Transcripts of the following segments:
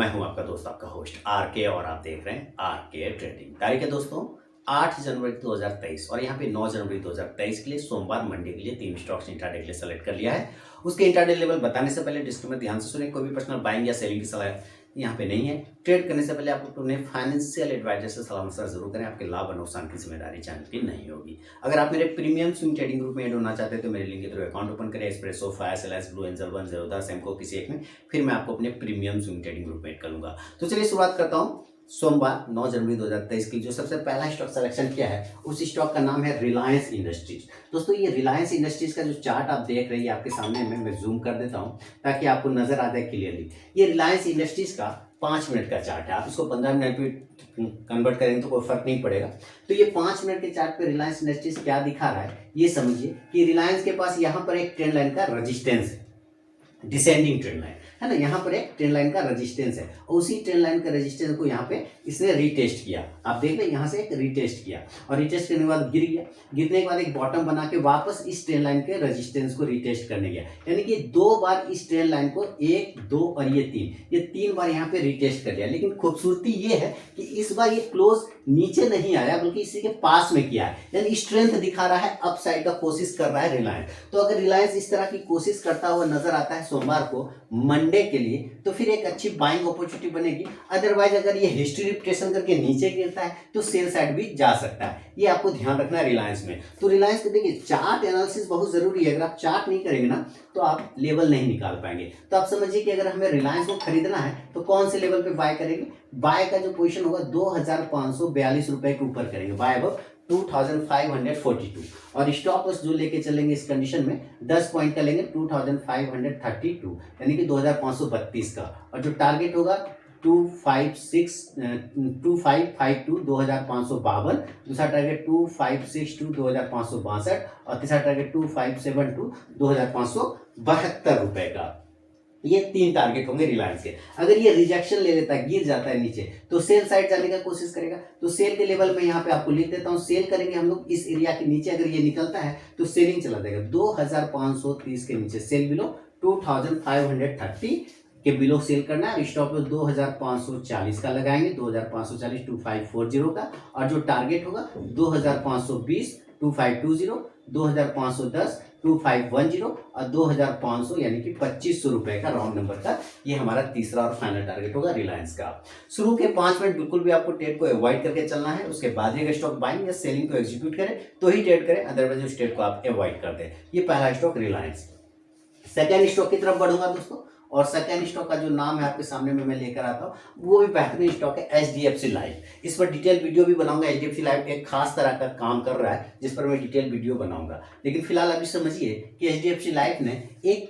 मैं हूं आपका दोस्त, आपका होस्ट आरके, और आप देख रहे हैं आरके ट्रेडिंग। तारीख है दोस्तों 8 जनवरी 2023 और यहाँ पे 9 जनवरी 2023 के लिए सोमवार मंडे के लिए 3 स्टॉक्स इंट्राडे के लिए सेलेक्ट कर लिया है। उसके इंट्राडे लेवल बताने से पहले डिस्क्लेमर ध्यान से सुने, कोई भी पर्सनल बाइंग या सेलिंग की सलाह यहाँ पे नहीं है। ट्रेड करने से पहले आपको अपने फाइनेंशियल एडवाइजर से सलाह मशवरा जरूर करें, आपके लाभ और नुकसान की जिम्मेदारी चैनल की नहीं होगी। अगर आप मेरे प्रीमियम स्विंग ट्रेडिंग ग्रुप में ऐड होना चाहते हैं तो मेरे लिंक के थ्रू अकाउंट ओपन करें, एस्प्रेसो, फायर सेलेस, ब्लू एंजल, 1 सेमको किसी एक में, फिर मैं आपको अपने प्रीमियम स्विंग ट्रेडिंग ग्रुप में ऐड करूंगा। तो चलिए शुरुआत करता हूँ। सोमवार 9 जनवरी 2023 की जो सबसे पहला स्टॉक सिलेक्शन किया है उस स्टॉक का नाम है रिलायंस इंडस्ट्रीज। दोस्तों ये रिलायंस इंडस्ट्रीज का जो चार्ट आप देख रहे हैं आपके सामने में, मैं जूम कर देता हूं ताकि आपको नजर आ जाए क्लियरली। ये रिलायंस इंडस्ट्रीज का 5 मिनट का चार्ट है। आप इसको 15 मिनट में कन्वर्ट करेंगे तो कोई फर्क नहीं पड़ेगा। तो ये 5 मिनट के चार्ट पे रिलायंस इंडस्ट्रीज क्या दिखा रहा है ये समझिए कि रिलायंस के पास यहाँ पर एक ट्रेंड लाइन का रेजिस्टेंस है, डिसेंडिंग ट्रेंड लाइन है ना। यहाँ पर एक ट्रेंड लाइन का रेजिस्टेंस है और उसी ट्रेंड लाइन का रेजिस्टेंस को यहाँ पे इसने रीटेस्ट किया। आप देख लें यहाँ से एक रीटेस्ट किया और रीटेस्ट करने के बाद गिर गया। गिरने के बाद एक बॉटम बना के वापस इस ट्रेंड लाइन के रेजिस्टेंस को रीटेस्ट करने गया, यानी कि 2 बार इस ट्रेंड लाइन को 1, 2 और ये 3 बार यहाँ पे रीटेस्ट कर लिया। लेकिन खूबसूरती ये है कि इस बार ये क्लोज नीचे नहीं आया बल्कि इसी के पास में किया है, यानी स्ट्रेंथ दिखा रहा है, अपसाइड का कोशिश कर रहा है रिलायंस। तो अगर रिलायंस इस तरह की कोशिश करता हुआ नजर आता है सोमवार को मंडे के लिए तो फिर एक अच्छी बाइंग अपॉर्चुनिटी बनेगी। अदरवाइज अगर ये हिस्ट्री रिप्टेशन करके नीचे गिरता है तो सेल साइड भी जा सकता है, ये आपको ध्यान रखना है रिलायंस में। तो रिलायंस को देखिए चार्ट एनालिसिस बहुत जरूरी है। अगर आप चार्ट नहीं करेंगे ना तो आप लेवल नहीं निकाल पाएंगे। तो आप समझिए कि अगर हमें रिलायंस को खरीदना है तो कौन से लेवल पे बाय करेंगे। बाय का जो पोजीशन होगा 2542 रुपए के ऊपर करेंगे, बाय अबव 2542 और स्टॉप लॉस जो लेके चलेंगे इस कंडीशन में 10 पॉइंट का लेंगे 2532 यानी कि 2532 का, और जो टारगेट होगा 2552 2552, दूसरा टारगेट 2562 2562 और तीसरा टारगेट 2572 2572 रुपए का। ये 3 टारगेट होंगे रिलायंस के। अगर ये रिजेक्शन ले लेता है, गिर जाता है नीचे, तो सेल साइड जाने का कोशिश करेगा। तो सेल के लेवल में यहाँ पे आपको लिख देता हूँ, सेल करेंगे हम लोग इस एरिया के नीचे। अगर ये निकलता है तो सेलिंग चला जाएगा 2530 के नीचे, सेल बिलो 2530 के बिलो सेल करना है। स्टॉप लॉस 2540 का लगाएंगे, 2540 2540 का, और जो टारगेट होगा 2520 2520, 2510 2510 और 2500 यानी कि 2500 रुपए का राउंड नंबर का ये हमारा तीसरा और फाइनल टारगेट होगा रिलायंस का। शुरू के 5 मिनट बिल्कुल भी आपको ट्रेड को अवॉइड करके चलना है। उसके बाद ही स्टॉक बाइंग या सेलिंग को एग्जीक्यूट करें तो ही ट्रेड करें, अदरवाइज उस ट्रेड को आप अवॉइड कर दें। ये पहला स्टॉक रिलायंस। सेकेंड स्टॉक की तरफ बढ़ूंगा दोस्तों, और सेकेंड स्टॉक का जो नाम है आपके सामने में मैं लेकर आता हूँ वो भी बेहतरीन स्टॉक है HDFC लाइफ। इस पर डिटेल वीडियो भी बनाऊंगा। HDFC लाइफ एक खास तरह का काम कर रहा है जिस पर मैं डिटेल वीडियो बनाऊंगा। लेकिन फिलहाल अभी समझिए कि HDFC लाइफ ने एक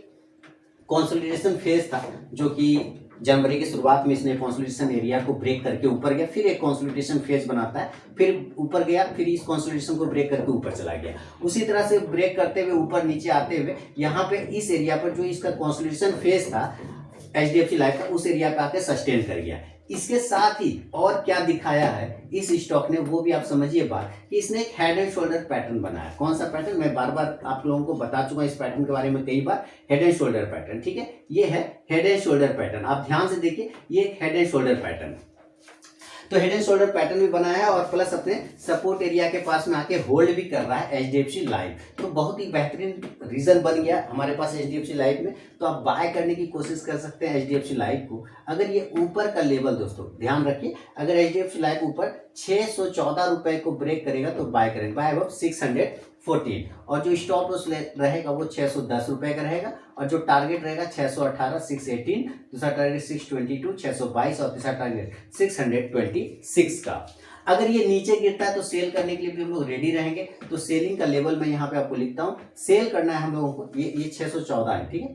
कंसोलिडेशन फेज था जो कि जनवरी की शुरुआत में इसने कंसोलिडेशन एरिया को ब्रेक करके ऊपर गया, फिर एक कंसोलिडेशन फेज बनाता है, फिर ऊपर गया, फिर इस कंसोलिडेशन को ब्रेक करके ऊपर चला गया। उसी तरह से ब्रेक करते हुए ऊपर नीचे आते हुए यहाँ पे इस एरिया पर जो इसका कंसोलिडेशन फेज था HDFC लाइफ का, उस एरिया पे आके सस्टेन कर गया। इसके साथ ही और क्या दिखाया है इस स्टॉक ने वो भी आप समझिए बात, कि इसने एक हेड एंड शोल्डर पैटर्न बनाया। कौन सा पैटर्न, मैं बार बार आप लोगों को बता चुका इस पैटर्न के बारे में कई बार, हेड एंड शोल्डर पैटर्न। ठीक है, ये है हेड एंड शोल्डर पैटर्न। आप ध्यान से देखिए, ये एक हेड एंड शोल्डर पैटर्न। तो हेड एंड शोल्डर पैटर्न भी बनाया है और प्लस अपने सपोर्ट एरिया के पास में आके होल्ड भी कर रहा है HDFC लाइफ। तो बहुत ही बेहतरीन रीजन बन गया हमारे पास HDFC लाइफ में। तो आप बाय करने की कोशिश कर सकते हैं HDFC लाइफ को। अगर ये ऊपर का लेवल, दोस्तों ध्यान रखिए, अगर HDFC लाइफ ऊपर 614 रुपए को ब्रेक करेगा तो बाय करेंगे, बाय अबव 614, और जो स्टॉप लॉस रहेगा वो 610 रुपए का रहेगा, और जो टारगेट रहेगा 618 618, दूसरा टारगेट 622 622 और तीसरा टारगेट 626 का। अगर ये नीचे गिरता है तो सेल करने के लिए भी हम लोग रेडी रहेंगे। तो सेलिंग का लेवल मैं यहाँ पे आपको लिखता हूँ, सेल करना है हम लोगों को, ये 614 है, ठीक है,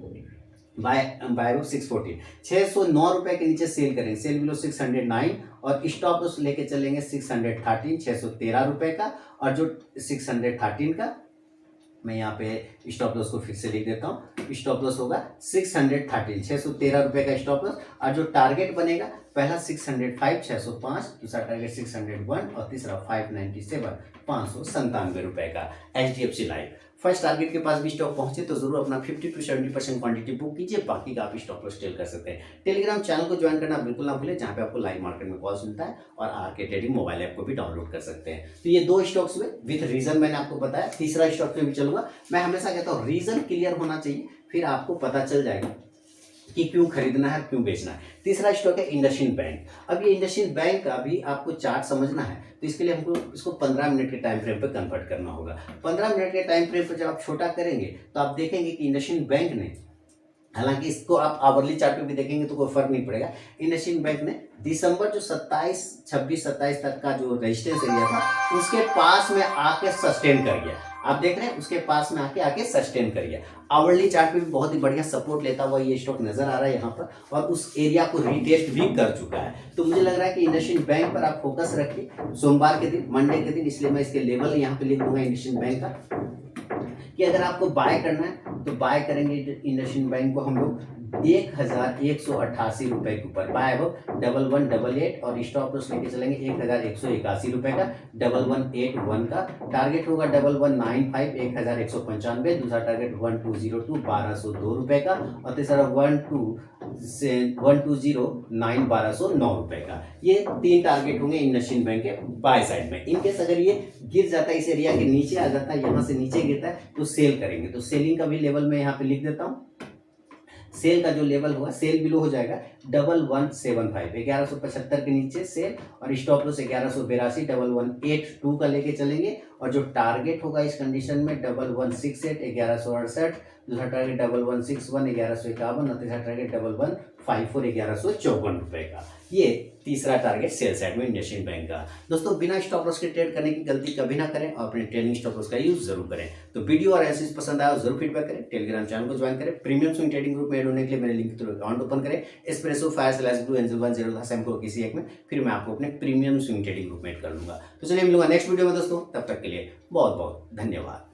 बाय 614, 609 रुपए के नीचे सेल करेंगे, सेल बिलो 609, और स्टॉप लॉस लेके चलेंगे 613 613 रुपए का, और जो 613 का मैं यहाँ पे स्टॉप लॉस को फिर से लिख देता हूँ। स्टॉप लॉस होगा 613 613 रुपए का स्टॉप लॉस, और जो टारगेट बनेगा पहला 605 605, दूसरा टारगेट 601 और तीसरा 597 597 रुपए का HDFC लाइफ। फर्स्ट टारगेट के पास भी स्टॉक पहुंचे तो जरूर अपना 50 to 70% क्वांटिटी बुक कीजिए, बाकी का आप स्टॉप लॉस ट्रेड कर सकते हैं। टेलीग्राम चैनल को ज्वाइन करना बिल्कुल ना भूलें, जहां पे आपको लाइव मार्केट में कॉल्स मिलता है और आरके ट्रेडिंग मोबाइल ऐप को भी डाउनलोड कर सकते हैं। तो ये 2 स्टॉक्स हुए विथ रीजन मैंने आपको बताया। तीसरा स्टॉक पे भी चलूंगा। मैं हमेशा कहता हूँ रीजन क्लियर होना चाहिए, फिर आपको पता चल जाएगा कि क्यों खरीदना है, क्यों बेचना है। तीसरा स्टॉक है इंडसइंड बैंक। अब ये इंडसइंड बैंक का भी आपको चार्ट समझना है, तो इसके लिए हमको इसको 15 मिनट के टाइम फ्रेम पे कन्वर्ट करना होगा। 15 मिनट के टाइम फ्रेम पे जब आप छोटा करेंगे तो आप देखेंगे कि इंडसइंड बैंक ने, हालांकि इसको आप आवरली चार्ट पे भी देखेंगे तो कोई फर्क नहीं पड़ेगा, इंडसइंड बैंक ने दिसंबर जो 26-27 तक का जो रेजिस्टेंस एरिया था उसके पास में आके सस्टेन कर गया। आप देख रहे हैं उसके पास में आके सस्टेन कर गया। आवरली चार्ट पे भी बहुत ही बढ़िया सपोर्ट लेता हुआ ये स्टॉक नजर आ रहा है यहाँ पर, और उस एरिया को रिटेस्ट भी कर चुका है। तो मुझे लग रहा है कि इंडसइंड बैंक पर आप फोकस रखिए सोमवार के दिन, मंडे के दिन, इसलिए मैं इसके लेवल यहाँ पे लिख दूंगा इंडसइंड बैंक का, कि अगर आपको बाय करना है तो बाय करेंगे इंडसइंड बैंक को हम लोग 1188 रुपए के ऊपर। बाय अब 1188 और स्टॉप लॉस लेके चलेंगे 1181 रुपए का, 1181 का टारगेट होगा 1195 1195, दूसरा टारगेट 1202 1202 रुपए का, और तीसरा 1209 1209 रुपए का। ये 3 टारगेट होंगे इंडसइंड बैंक के बाय साइड में। इनकेस अगर ये गिर जाता है, इस एरिया के नीचे आ जाता है, यहाँ से नीचे गिरता है तो सेल करेंगे। तो सेलिंग का भी लेवल मैं यहाँ पे लिख देता हूँ। सेल का जो लेवल होगा, सेल बिलो हो जाएगा 1175, 1175 के नीचे सेल, और स्टॉप लॉस 1182 1182 का लेके चलेंगे, और जो टारगेट होगा इस कंडीशन में 1168 1168, दूसरा टारगेट 1161 1151, और तीसरा टारगेट 1154 1154 रुपए का। ये तीसरा टारगेट सेल साइड में इंडसइंड बैंक का। दोस्तों बिना स्टॉप लॉस के ट्रेड करने की गलती कभी ना करें और अपने ट्रेडिंग स्टॉप लॉस का यूज जरूर करें। तो वीडियो और एनालिसिस पसंद आया जरूर फीडबैक करें, टेलीग्राम चैनल को ज्वाइन करें, प्रीमियम स्विंग ट्रेडिंग ग्रुप में ऐड होने के लिए मेरे लिंक के थ्रू अकाउंट ओपन करें, espresso fire /blue angel 10 Samco किसी एक में, फिर मैं आपको अपने प्रीमियम स्विंग ट्रेडिंग ग्रुप में ऐड कर लूंगा। तो चलिए मिलूंगा नेक्स्ट वीडियो में दोस्तों, तब तक के लिए बहुत बहुत धन्यवाद।